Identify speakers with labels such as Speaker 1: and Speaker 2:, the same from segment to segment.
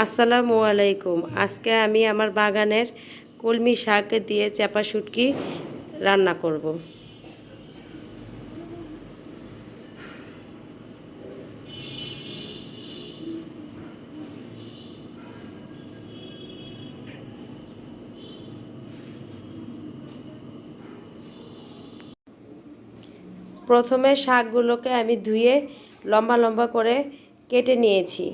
Speaker 1: আসসালামু আলাইকুম। আজকে আমি আমার বাগানের কলমি শাক দিয়ে চাপা শুটকি রান্না করব। প্রথমে শাকগুলোকে আমি ধুয়ে লম্বা লম্বা করে কেটে নিয়েছি।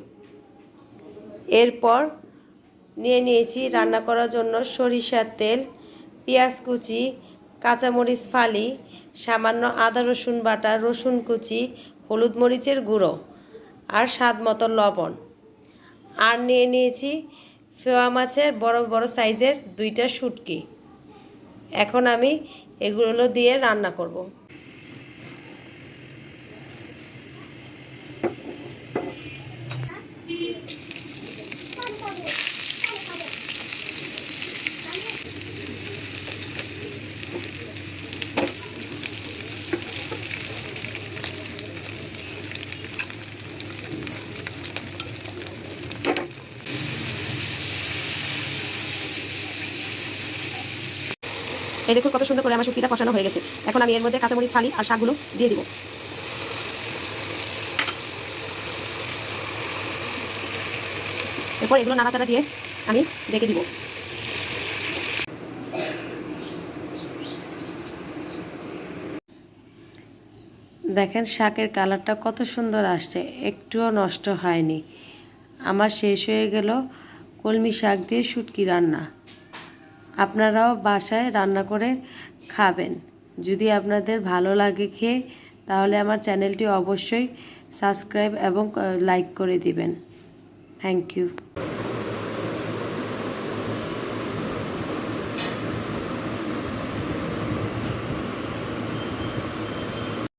Speaker 1: এরপর নিয়েছি রান্না করার জন্য সরিষার তেল, পেঁয়াজ কুচি, কাঁচামরিচ ফালি, সামান্য আদা রসুন বাটা, রসুন কুচি, হলুদ মরিচের গুঁড়ো আর স্বাদ মতো লবণ। আর নিয়েছি ফেওয়া মাছের বড় বড় সাইজের 2টা শুটকি। এখন আমি এগুলো দিয়ে রান্না করব। এই দেখুন কত সুন্দর করে আমার শুটকিটা কষানো হয়ে গেছে। এখন আমি এর মধ্যে কাঁচামরিচ ফালি আর শাকগুলো দিয়ে দিব। এরপর এগুলো নাড়াচাড়া দিয়ে আমি ঢেকে দিব। দেখেন শাকের কালারটা কত সুন্দর আসছে, একটুও নষ্ট হয়নি। আমার শেষ হয়ে গেল কলমি শাক দিয়ে শুটকি রান্না। আপনারাও বাসায় রান্না করে খাবেন। যদি আপনাদের ভালো লাগে খেয়ে, তাহলে আমার চ্যানেলটি অবশ্যই সাবস্ক্রাইব এবং লাইক করে দিবেন। Thank you.